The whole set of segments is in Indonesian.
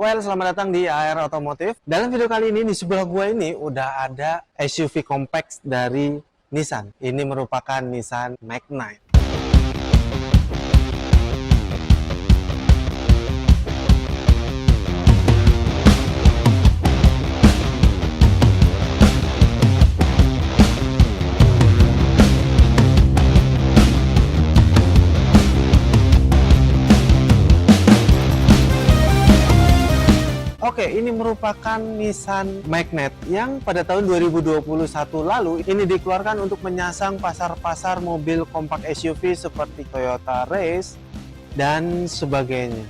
Well, selamat datang di AR Otomotif. Dalam video kali ini, di sebelah gua ini udah ada SUV compact dari Nissan. Ini merupakan Nissan Magnite. Oke, ini merupakan Nissan Magnite yang pada tahun 2021 lalu ini dikeluarkan untuk menyasar pasar-pasar mobil kompak SUV seperti Toyota Race dan sebagainya.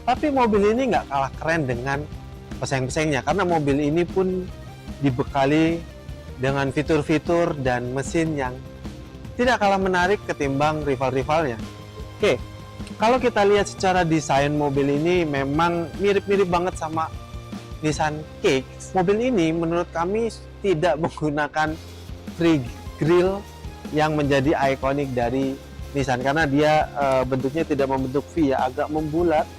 Tapi mobil ini nggak kalah keren dengan pesaing-pesaingnya karena mobil ini pun dibekali dengan fitur-fitur dan mesin yang tidak kalah menarik ketimbang rival-rivalnya. Oke, kalau kita lihat secara desain mobil ini memang mirip-mirip banget sama Nissan Kicks. Mobil ini menurut kami tidak menggunakan free grille yang menjadi ikonik dari Nissan karena dia bentuknya tidak membentuk V ya, agak membulat.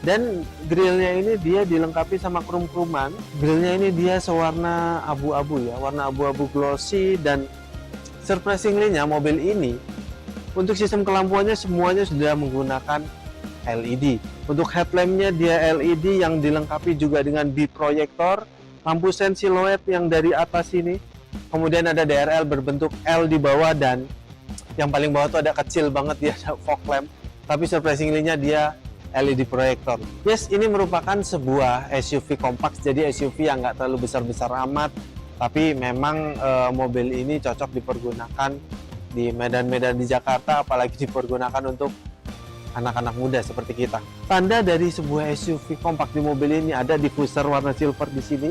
Dan grillnya ini dia dilengkapi sama krum-kruman. Grillnya ini dia sewarna abu-abu ya, warna abu-abu glossy, dan surprisingly-nya mobil ini untuk sistem kelampuannya semuanya sudah menggunakan LED. Untuk headlampnya dia LED yang dilengkapi juga dengan biproyektor, lampu sen siluet yang dari atas ini, kemudian ada DRL berbentuk L di bawah, dan yang paling bawah tuh ada kecil banget, dia ada fog lamp, tapi surprisingly-nya dia LED proyektor. Yes, ini merupakan sebuah SUV compact, jadi SUV yang nggak terlalu besar-besar amat, tapi memang mobil ini cocok dipergunakan di medan-medan di Jakarta, apalagi dipergunakan untuk anak-anak muda seperti kita. Tanda dari sebuah SUV kompak di mobil ini ada diffuser warna silver di sini,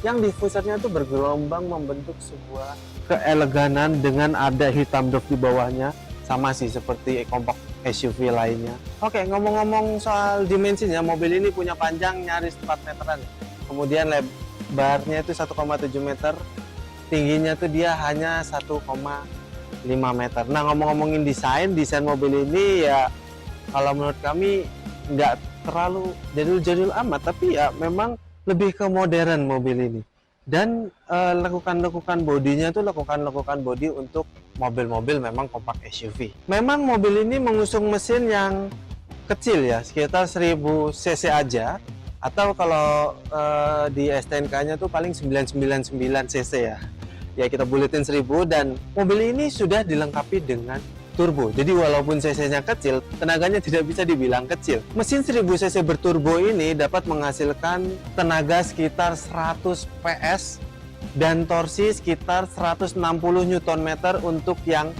yang diffusernya itu bergelombang membentuk sebuah keeleganan dengan ada hitam dove di bawahnya, sama sih seperti kompak SUV lainnya. Oke, ngomong-ngomong soal dimensinya, mobil ini punya panjang nyaris 4 meteran, kemudian lebarnya itu 1,7 meter, tingginya tuh dia hanya 1,5 meter. Nah, ngomong-ngomongin desain mobil ini ya kalau menurut kami nggak terlalu jadul-jadul amat, tapi ya memang lebih ke modern mobil ini. Dan lekukan-lekukan bodinya tuh lekukan-lekukan bodi untuk mobil-mobil memang kompak SUV. Memang mobil ini mengusung mesin yang kecil ya, sekitar 1000 cc aja, atau kalau di STNK-nya tuh paling 999 cc ya. Ya kita buletin 1000, dan mobil ini sudah dilengkapi dengan turbo. Jadi walaupun cc-nya kecil, tenaganya tidak bisa dibilang kecil. Mesin 1000 cc berturbo ini dapat menghasilkan tenaga sekitar 100 PS dan torsi sekitar 160 Nm untuk yang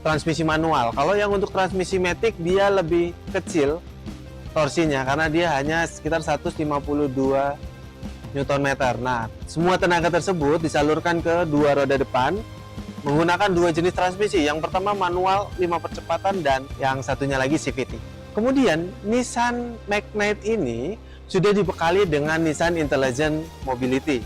transmisi manual. Kalau yang untuk transmisi matic dia lebih kecil torsinya karena dia hanya sekitar 152 Nm. Nah, semua tenaga tersebut disalurkan ke dua roda depan menggunakan dua jenis transmisi. Yang pertama manual 5 percepatan dan yang satunya lagi CVT. Kemudian Nissan Magnite ini sudah dibekali dengan Nissan Intelligent Mobility.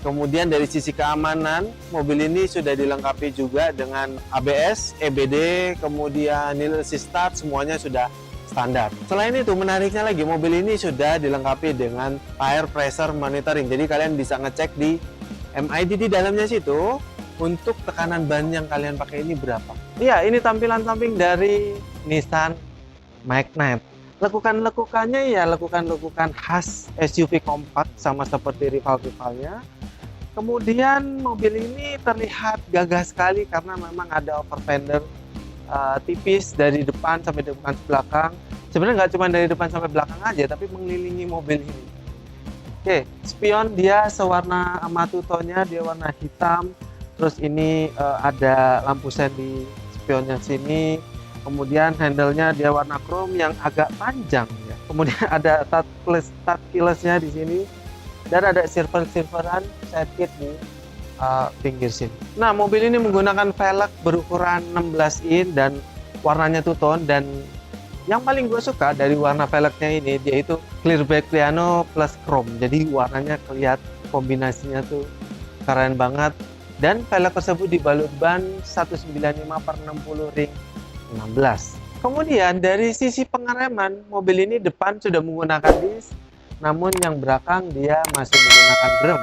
Kemudian dari sisi keamanan, mobil ini sudah dilengkapi juga dengan ABS, EBD, kemudian Hill Assist Start, semuanya sudah standar. Selain itu, menariknya lagi, mobil ini sudah dilengkapi dengan tire pressure monitoring. Jadi kalian bisa ngecek di MID di dalamnya situ untuk tekanan ban yang kalian pakai ini berapa. Iya, ini tampilan samping dari Nissan Magnite. Lekukan-lekukannya ya lekukan-lekukan khas SUV kompak sama seperti rival-rivalnya. Kemudian mobil ini terlihat gagah sekali karena memang ada over fender tipis dari depan sampai depan belakang. Sebenarnya nggak cuma dari depan sampai belakang aja, tapi mengelilingi mobil ini. Oke, spion dia sewarna amatutonya, dia warna hitam. Terus ini ada lampu sen di spionnya sini. Kemudian handle-nya dia warna chrome yang agak panjang ya. Kemudian ada touch keyless-nya di sini. Dan ada silver-silveran side kit di pinggir sini. Nah, mobil ini menggunakan velg berukuran 16 in dan warnanya two-tone, dan yang paling gue suka dari warna velgnya ini dia itu clear black piano plus chrome. Jadi warnanya kelihatan kombinasinya tuh keren banget. Dan velg tersebut dibalut ban 195/60 ring 16. Kemudian dari sisi pengereman, mobil ini depan sudah menggunakan disk, namun yang belakang dia masih menggunakan drum.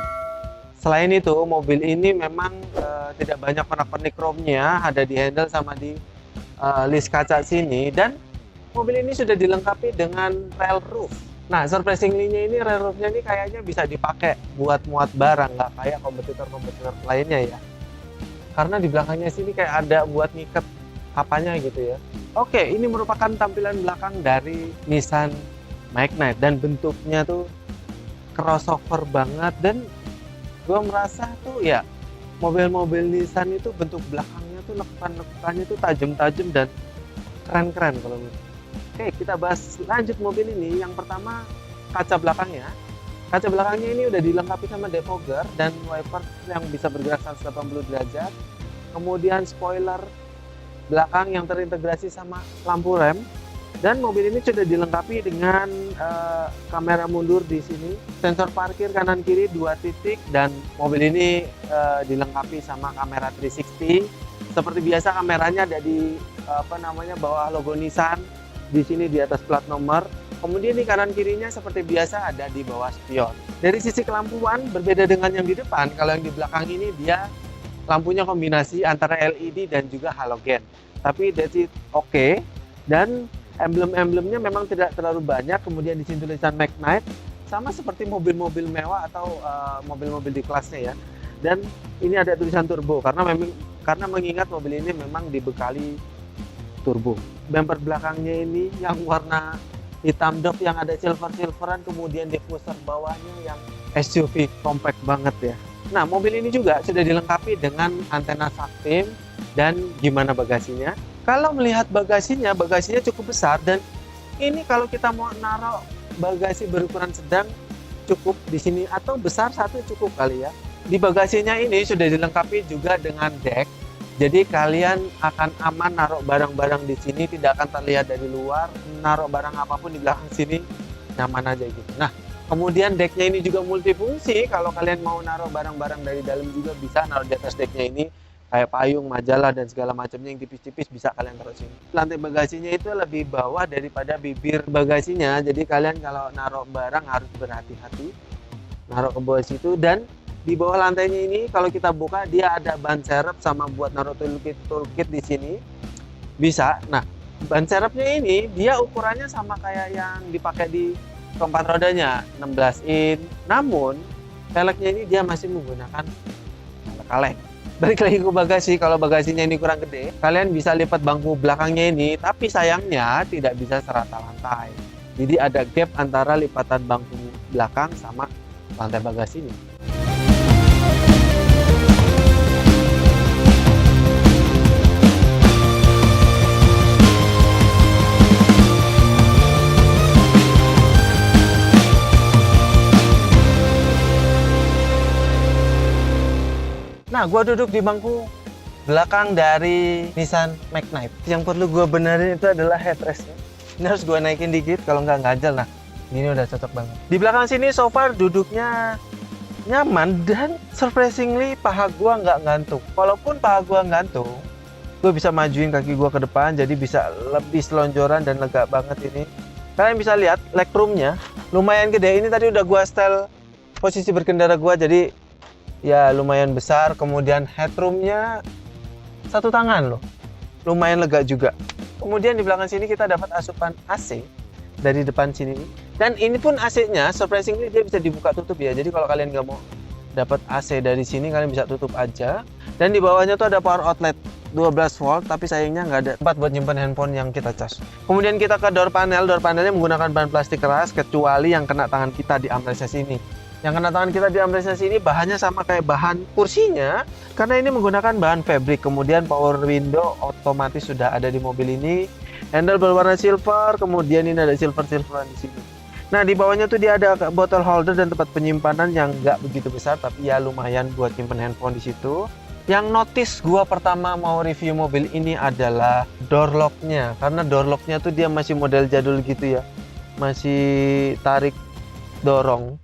Selain itu, mobil ini memang tidak banyak pernak-pernik chrome-nya, ada di handle sama di list kaca sini, dan mobil ini sudah dilengkapi dengan rail roof. Nah, surprisingly-nya ini rail roof-nya ini kayaknya bisa dipakai buat muat barang, nggak kayak kompetitor-kompetitor lainnya ya. Karena di belakangnya sini kayak ada buat ngiket apanya gitu ya. Oke, ini merupakan tampilan belakang dari Nissan Magnite dan bentuknya tuh crossover banget, dan gue merasa tuh ya mobil-mobil Nissan itu bentuk belakangnya tuh lekukan-lekukannya tuh tajam-tajam dan keren-keren kalau menurut. Oke, kita bahas lanjut mobil ini. Yang pertama, kaca belakangnya. Kaca belakangnya ini udah dilengkapi sama defogger dan wiper yang bisa bergerak 180 derajat. Kemudian spoiler belakang yang terintegrasi sama lampu rem. Dan mobil ini sudah dilengkapi dengan kamera mundur di sini, sensor parkir kanan kiri 2 titik, dan mobil ini dilengkapi sama kamera 360. Seperti biasa kameranya ada di bawah logo Nissan, di sini di atas plat nomor. Kemudian di kanan kirinya seperti biasa ada di bawah spion. Dari sisi kelampuan berbeda dengan yang di depan. Kalau yang di belakang ini dia lampunya kombinasi antara LED dan juga halogen. Tapi that's it, oke. Dan emblem-emblemnya memang tidak terlalu banyak. Kemudian di sini tulisan Magnite, sama seperti mobil-mobil mewah atau mobil-mobil di kelasnya ya. Dan ini ada tulisan turbo karena mengingat mobil ini memang dibekali turbo. Bumper belakangnya ini yang warna hitam dop yang ada silver-silveran, kemudian diffuser bawahnya yang SUV compact banget ya. Nah, mobil ini juga sudah dilengkapi dengan antena Saktim. Dan gimana bagasinya? Kalau melihat bagasinya cukup besar, dan ini kalau kita mau naruh bagasi berukuran sedang cukup di sini, atau besar satu cukup kali ya. Di bagasinya ini sudah dilengkapi juga dengan deck. Jadi kalian akan aman naruh barang-barang di sini, tidak akan terlihat dari luar. Naruh barang apapun di belakang sini nyaman aja gitu. Nah, kemudian decknya ini juga multifungsi. Kalau kalian mau naruh barang-barang dari dalam juga bisa naruh di atas decknya ini. Kayak payung, majalah, dan segala macamnya yang tipis-tipis bisa kalian taruh sini. Lantai bagasinya itu lebih bawah daripada bibir bagasinya. Jadi kalian kalau naruh barang harus berhati-hati naruh ke bawah situ. Dan di bawah lantainya ini kalau kita buka dia ada ban serep sama buat naruh toolkit di sini. Bisa. Nah, ban serepnya ini dia ukurannya sama kayak yang dipakai di keempat rodanya, 16 in. Namun velgnya ini dia masih menggunakan kaleng. Balik lagi ke bagasi, kalau bagasinya ini kurang gede, kalian bisa lipat bangku belakangnya ini, tapi sayangnya tidak bisa serata lantai. Jadi ada gap antara lipatan bangku belakang sama lantai bagasi ini. Nah, gue duduk di bangku belakang dari Nissan Magnite. Yang perlu gue benerin itu adalah headrestnya. Ini harus gue naikin dikit, kalau nggak ganjel. Nah, ini udah cocok banget. Di belakang sini so far duduknya nyaman, dan surprisingly paha gue nggak ngantuk. Walaupun paha gue ngantuk, gue bisa majuin kaki gue ke depan, jadi bisa lebih selonjoran dan lega banget ini. Kalian bisa lihat legroomnya lumayan gede. Ini tadi udah gue setel posisi berkendara gue, jadi ya lumayan besar. Kemudian headroomnya satu tangan loh, lumayan lega juga. Kemudian di belakang sini kita dapat asupan AC dari depan sini, dan ini pun AC-nya surprisingly dia bisa dibuka tutup ya. Jadi kalau kalian nggak mau dapat AC dari sini, kalian bisa tutup aja. Dan di bawahnya tuh ada power outlet 12 volt, tapi sayangnya nggak ada tempat buat nyimpan handphone yang kita cas. Kemudian kita ke door panelnya menggunakan bahan plastik keras, kecuali yang kena tangan kita di armrest sini. Yang kena tangan kita di armrest ini bahannya sama kayak bahan kursinya, karena ini menggunakan bahan fabric. Kemudian power window otomatis sudah ada di mobil ini. Handle berwarna silver, kemudian ini ada silver-silveran di sini. Nah, di bawahnya tuh dia ada bottle holder dan tempat penyimpanan yang nggak begitu besar, tapi ya lumayan buat simpen handphone di situ. Yang notice gua pertama mau review mobil ini adalah door lock-nya, karena door lock-nya tuh dia masih model jadul gitu ya, masih tarik dorong.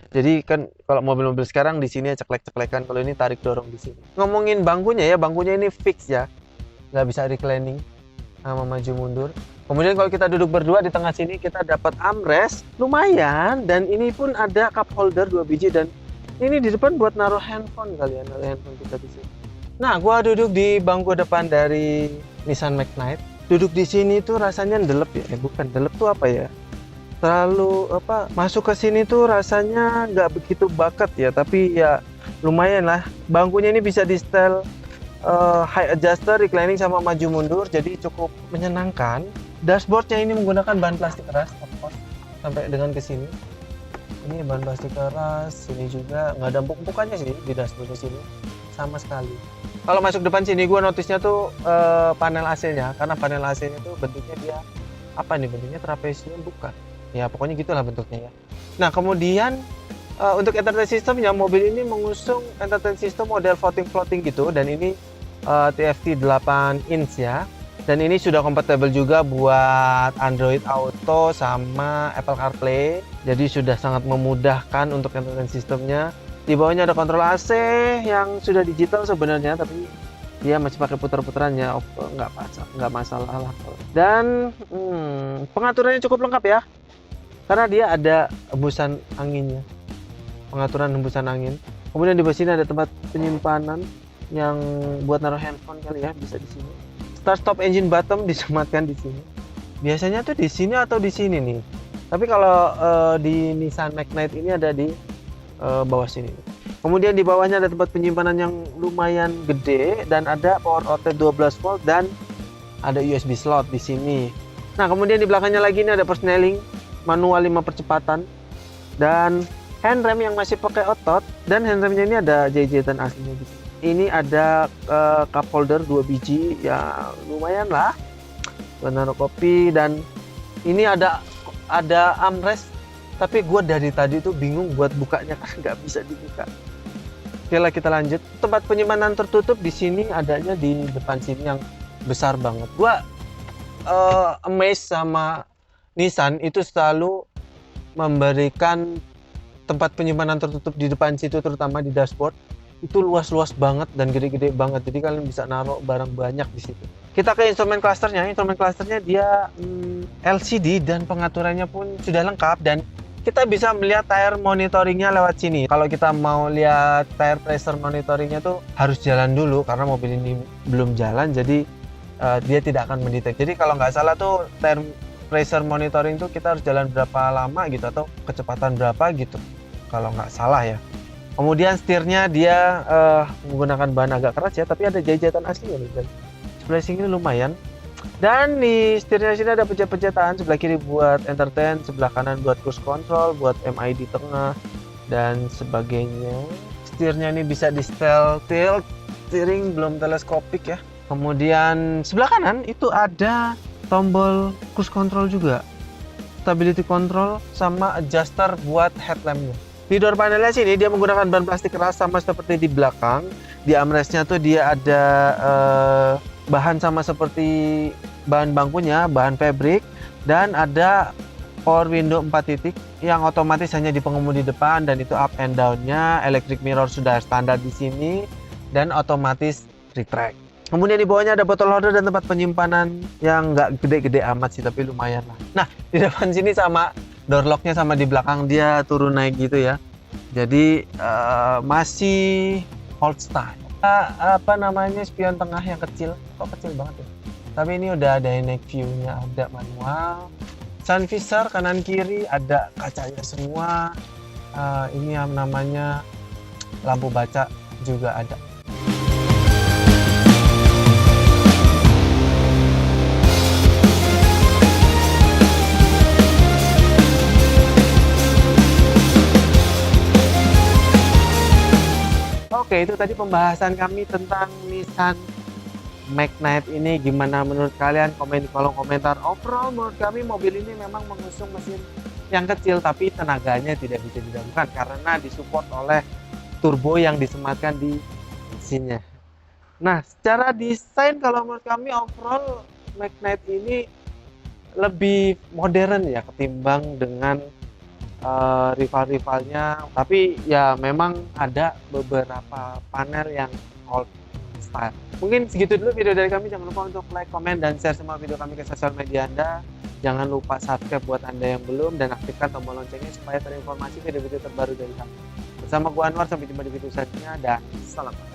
Jadi kan kalau mobil-mobil sekarang di sini ceklek-ceklekan, kalau ini tarik dorong di sini. Ngomongin bangkunya ya, bangkunya ini fix ya, nggak bisa reclining sama maju mundur. Kemudian kalau kita duduk berdua di tengah sini kita dapat armrest lumayan, dan ini pun ada cup holder 2 biji, dan ini di depan buat naruh handphone kali ya, naruh handphone kita di sini. Nah, gua duduk di bangku depan dari Nissan Magnite. Duduk di sini tuh rasanya ndelep ya, bukan ndelep tuh apa ya? Terlalu apa? Masuk ke sini tuh rasanya nggak begitu bakat ya, tapi ya lumayan lah. Bangkunya ini bisa di setel high adjuster, reclining sama maju mundur, jadi cukup menyenangkan. Dashboardnya ini menggunakan bahan plastik keras, of course, sampai dengan ke sini. Ini bahan plastik keras, sini juga nggak ada empuk-empukannya sih di dashboard sini sama sekali. Kalau masuk depan sini gue notisnya tuh panel AC-nya, karena panel AC-nya tuh bentuknya dia apa nih, bentuknya trapesium bukan? Ya pokoknya gitulah bentuknya ya. Nah kemudian untuk entertainment systemnya, mobil ini mengusung entertainment system model floating gitu, dan ini TFT 8 inch ya. Dan ini sudah kompatibel juga buat Android Auto sama Apple CarPlay. Jadi sudah sangat memudahkan untuk entertainment systemnya. Di bawahnya ada kontrol AC yang sudah digital sebenarnya, tapi dia masih pakai putar-putarannya, nggak masalah lah. Dan pengaturannya cukup lengkap ya, karena dia ada hembusan anginnya, pengaturan hembusan angin. Kemudian di bawah sini ada tempat penyimpanan yang buat naruh handphone kali ya, bisa di sini. Start stop engine button disematkan di sini. Biasanya tuh di sini atau di sini nih. Tapi kalau di Nissan Magnite ini ada di bawah sini. Kemudian di bawahnya ada tempat penyimpanan yang lumayan gede, dan ada power outlet 12 volt dan ada USB slot di sini. Nah, kemudian di belakangnya lagi ini ada persneling manual 5 percepatan dan handrem yang masih pakai otot, dan handremnya ini ada jahitan aslinya gitu. Ini ada cup holder 2 biji ya, lumayan lah buat naruh kopi. Dan ini ada armrest, tapi gue dari tadi tuh bingung buat bukanya kan nggak bisa dibuka. Oke lah, kita lanjut. Tempat penyimpanan tertutup di sini adanya di depan sini yang besar banget. Gue amazed sama Nissan itu selalu memberikan tempat penyimpanan tertutup di depan situ, terutama di dashboard. Itu luas-luas banget dan gede-gede banget, jadi kalian bisa naruh barang banyak di situ. Kita ke instrumen clusternya. Instrumen clusternya dia LCD dan pengaturannya pun sudah lengkap, dan kita bisa melihat tire monitoringnya lewat sini. Kalau kita mau lihat tire pressure monitoringnya tuh harus jalan dulu, karena mobil ini belum jalan, jadi dia tidak akan mendetek. Jadi kalau nggak salah tuh tire pressure monitoring tuh kita harus jalan berapa lama gitu, atau kecepatan berapa gitu kalau nggak salah ya. Kemudian setirnya dia menggunakan bahan agak keras ya, tapi ada jahitan aslinya nih, dan spacing ini lumayan. Dan di setirnya sini ada pejat-pejatan, sebelah kiri buat entertain, sebelah kanan buat cruise control, buat MI di tengah dan sebagainya. Setirnya ini bisa di setel tilt, steering belum teleskopik ya. Kemudian sebelah kanan itu ada tombol cruise control juga, stability control sama adjuster buat headlampnya. Di door panelnya sini dia menggunakan bahan plastik keras sama seperti di belakang. Di armrestnya tuh dia ada bahan sama seperti bahan bangkunya, bahan fabric, dan ada power window 4 titik yang otomatis hanya di pengemudi depan, dan itu up and down-nya. Electric mirror sudah standar di sini dan otomatis retract. Kemudian di bawahnya ada botol holder dan tempat penyimpanan yang nggak gede-gede amat sih, tapi lumayan lah. Nah, di depan sini sama door lock-nya sama di belakang dia turun naik gitu ya. Jadi masih old style. Apa namanya, spion tengah yang kecil. Kok kecil banget ya? Tapi ini udah ada night view-nya, ada manual. Sun visor kanan kiri ada kacanya semua. Ini yang namanya lampu baca juga ada. Oke, itu tadi pembahasan kami tentang Nissan Magnite ini. Gimana menurut kalian? Komen di kolom komentar. Overall menurut kami mobil ini memang mengusung mesin yang kecil, tapi tenaganya tidak bisa diragukan karena disupport oleh turbo yang disematkan di mesinnya. Nah, secara desain kalau menurut kami overall Magnite ini lebih modern ya ketimbang dengan rival-rivalnya, tapi ya memang ada beberapa panel yang old style. Mungkin segitu dulu video dari kami. Jangan lupa untuk like, komen, dan share semua video kami ke sosial media Anda. Jangan lupa subscribe buat Anda yang belum, dan aktifkan tombol loncengnya supaya terinformasi video-video terbaru dari kami. Bersama gua Anwar, sampai jumpa di video selanjutnya, dan salam.